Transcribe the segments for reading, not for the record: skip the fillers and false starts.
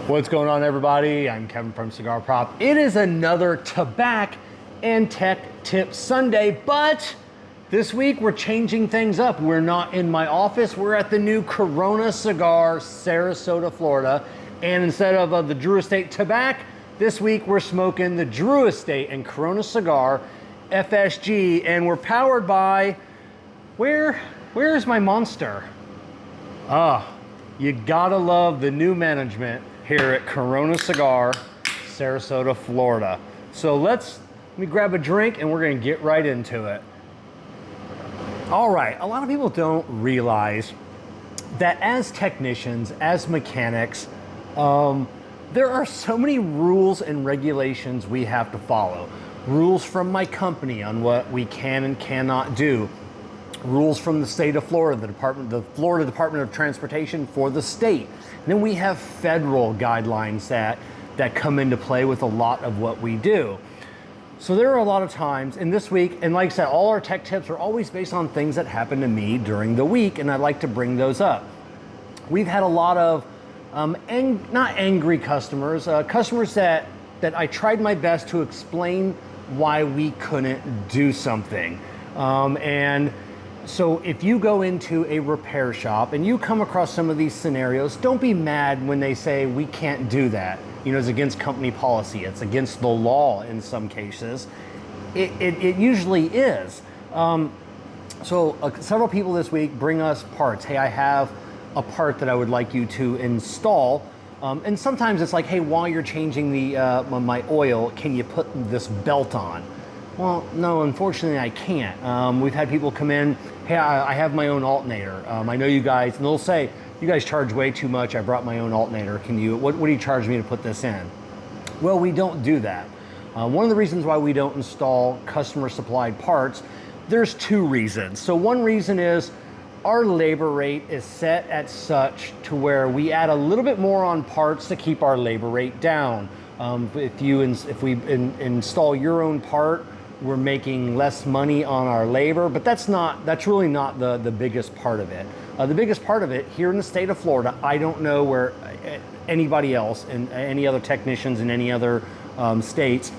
What's going on, everybody? I'm Kevin from Cigar Prop. It is another Tabak and Tech Tip Sunday, but this week we're changing things up. We're not in my office. We're at the new Corona Cigar, Sarasota, Florida. And instead of the Drew Estate Tabak, this week we're smoking the Drew Estate and Corona Cigar FSG, and we're powered by, where's my Monster? You gotta love the new management here at Corona Cigar, Sarasota, Florida. So let me grab a drink and we're gonna get right into it. All right, a lot of people don't realize that as technicians, as mechanics, there are so many rules and regulations we have to follow. Rules from my company on what we can and cannot do. Rules from the state of Florida, the Florida Department of Transportation for the state. And then we have federal guidelines that come into play with a lot of what we do. So there are a lot of times, and this week, and like I said, all our tech tips are always based on things that happen to me during the week, and I'd like to bring those up. We've had a lot of, not angry customers, customers that I tried my best to explain why we couldn't do something. So if you go into a repair shop and you come across some of these scenarios, don't be mad when they say we can't do that. You know, it's against company policy. It's against the law in some cases. It usually is. Several people this week bring us parts. Hey, I have a part that I would like you to install. And sometimes it's like, hey, while you're changing my oil, can you put this belt on? Well, no, unfortunately I can't. We've had people come in, hey, I have my own alternator. I know you guys, and they'll say, you guys charge way too much. I brought my own alternator. What do you charge me to put this in? Well, we don't do that. One of the reasons why we don't install customer supplied parts, there's two reasons. So one reason is our labor rate is set at such to where we add a little bit more on parts to keep our labor rate down. If we install your own part, we're making less money on our labor, but that's really not the biggest part of it. The biggest part of it here in the state of Florida, I don't know where anybody else and any other technicians in any other states,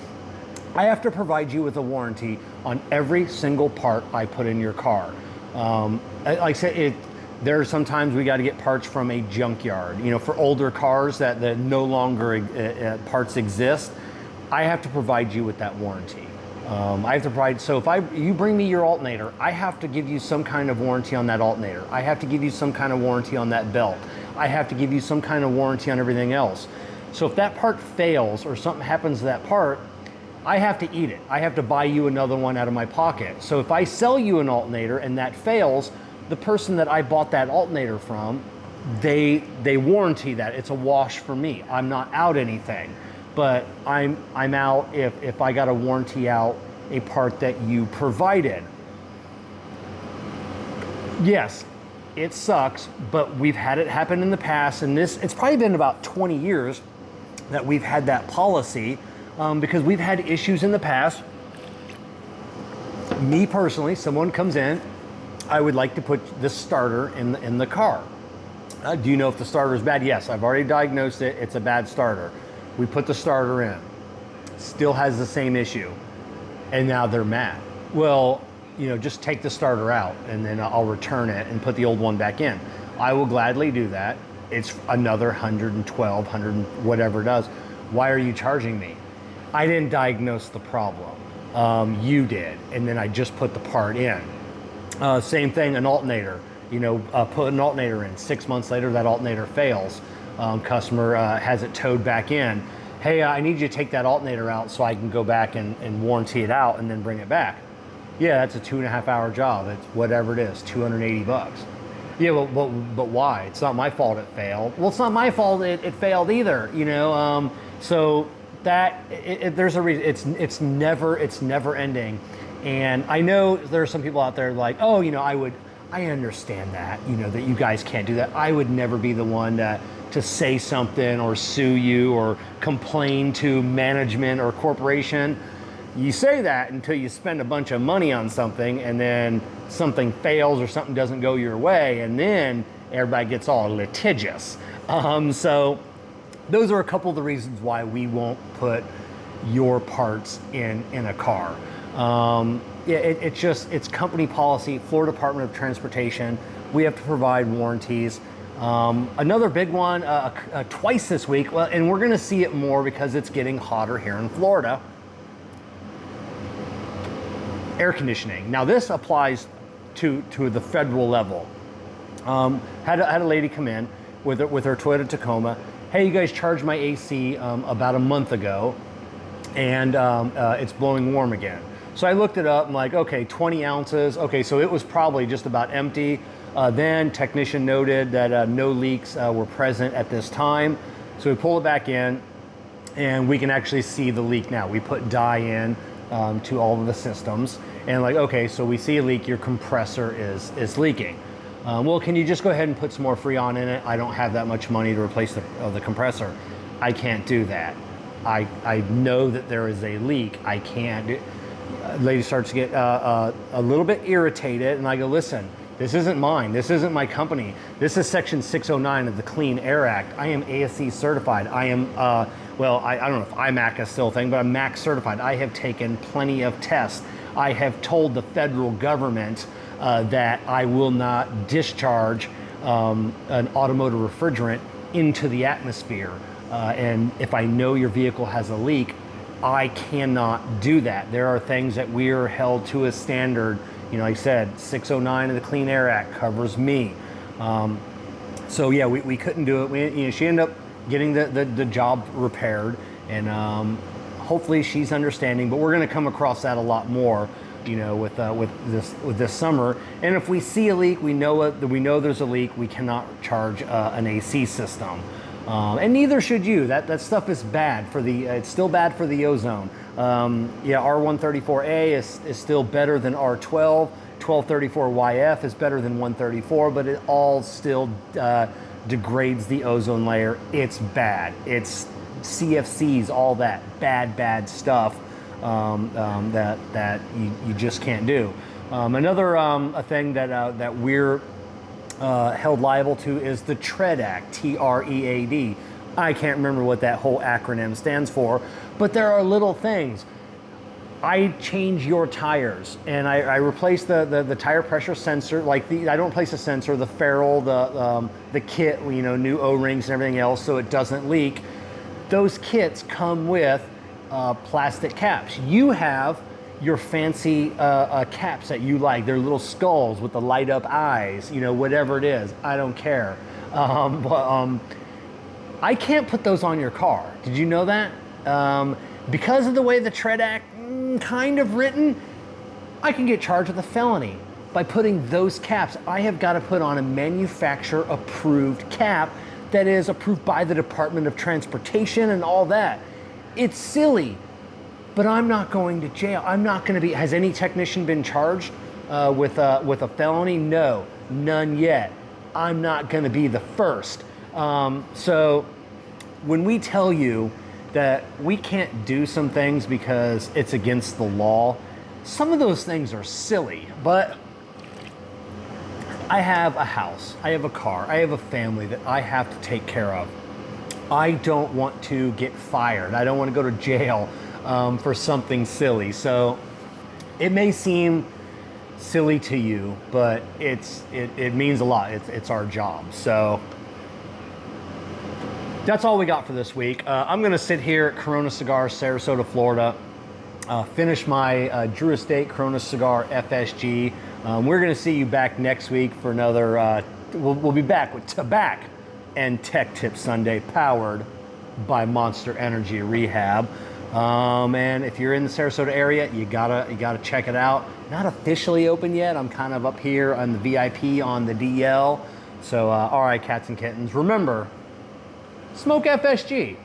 I have to provide you with a warranty on every single part I put in your car. Like I said, there are sometimes we got to get parts from a junkyard. You know, for older cars that no longer parts exist, I have to provide you with that warranty. I have to provide, so if you bring me your alternator, I have to give you some kind of warranty on that alternator. I have to give you some kind of warranty on that belt. I have to give you some kind of warranty on everything else. So if that part fails or something happens to that part, I have to eat it. I have to buy you another one out of my pocket. So if I sell you an alternator and that fails, the person that I bought that alternator from, they warranty that. It's a wash for me. I'm not out anything. But I'm out if I got to warranty out a part that you provided. Yes, it sucks, but we've had it happen in the past, and it's probably been about 20 years that we've had that policy because we've had issues in the past. Me personally, someone comes in, I would like to put this starter in the car. Do you know if the starter is bad? Yes, I've already diagnosed it. It's a bad starter. We put the starter in, still has the same issue, and now they're mad. Well, you know, just take the starter out and then I'll return it and put the old one back in. I will gladly do that. It's another 112, 100, whatever it does. Why are you charging me? I didn't diagnose the problem. You did, and then I just put the part in. Same thing, an alternator. You know, put an alternator in. 6 months later, that alternator fails. Customer has it towed back in. Hey, I need you to take that alternator out so I can go back and warranty it out and then bring it back. Yeah, that's a 2.5 hour job. It's whatever it is, 280 bucks. Yeah, but why? It's not my fault it failed. Well, it's not my fault it failed either, you know? So there's a reason. It's never ending. And I know there are some people out there like, oh, you know, I understand that, you know, that you guys can't do that. I would never be the one to say something or sue you or complain to management or corporation. You say that until you spend a bunch of money on something and then something fails or something doesn't go your way, and then everybody gets all litigious. So those are a couple of the reasons why we won't put your parts in a car. Yeah, it's company policy, Florida Department of Transportation. We have to provide warranties. Another big one, twice this week, well, and we're gonna see it more because it's getting hotter here in Florida. Air conditioning. Now this applies to the federal level. Had a lady come in with her Toyota Tacoma. Hey, you guys charged my AC about a month ago, and it's blowing warm again. So I looked it up. I'm like, okay, 20 ounces. Okay, so it was probably just about empty. Then technician noted that no leaks were present at this time. So we pull it back in, and we can actually see the leak now. We put dye in to all of the systems, and like, okay, so we see a leak. Your compressor is leaking. Well, can you just go ahead and put some more Freon in it? I don't have that much money to replace the compressor. I can't do that. I know that there is a leak. I can't do. Lady starts to get a little bit irritated, and I go, listen, this isn't mine. This isn't my company. This is Section 609 of the Clean Air Act. I am ASC certified. I am, well, I don't know if IMAC is still a thing, but I'm MAC certified. I have taken plenty of tests. I have told the federal government that I will not discharge an automotive refrigerant into the atmosphere. And if I know your vehicle has a leak, I cannot do that. There are things that we are held to a standard. You know, like I said, 609 of the Clean Air Act covers me. So yeah, we couldn't do it. She ended up getting the job repaired, and hopefully she's understanding. But we're going to come across that a lot more, you know, with this summer. And if we see a leak, we know there's a leak. We cannot charge an AC system. And neither should you. That stuff is bad for it's still bad for the ozone. Yeah, R134A is still better than R12. 1234YF is better than 134, but it all still degrades the ozone layer. It's bad. It's CFCs, all that bad stuff that you just can't do. Another a thing that we're held liable to is the TREAD Act, TREAD. I can't remember what that whole acronym stands for, but there are little things. I change your tires, and I replace the tire pressure sensor. Like I don't replace the sensor, the ferrule, the kit, you know, new O-rings and everything else, so it doesn't leak. Those kits come with plastic caps. You have your fancy caps that you like. They're little skulls with the light up eyes, you know, whatever it is. I don't care. I can't put those on your car. Did you know that? Because of the way the TREAD Act kind of written, I can get charged with a felony by putting those caps. I have got to put on a manufacturer approved cap that is approved by the Department of Transportation and all that. It's silly. But I'm not going to jail. I'm not going to be. Has any technician been charged with a felony? No, none yet. I'm not going to be the first. So when we tell you that we can't do some things because it's against the law, some of those things are silly. But I have a house, I have a car, I have a family that I have to take care of. I don't want to get fired. I don't want to go to jail for something silly. So it may seem silly to you, but it means a lot. It's our job. So that's all we got for this week. I'm gonna sit here at Corona Cigars, Sarasota, Florida, finish my Drew Estate Corona Cigar FSG. We're gonna see you back next week for another, we'll be back with Tabak and Tech Tip Sunday, powered by Monster Energy Rehab. And if you're in the Sarasota area, you gotta check it out. Not officially open yet. I'm kind of up here on the VIP on the DL. So all right, cats and kittens, remember, smoke FSG.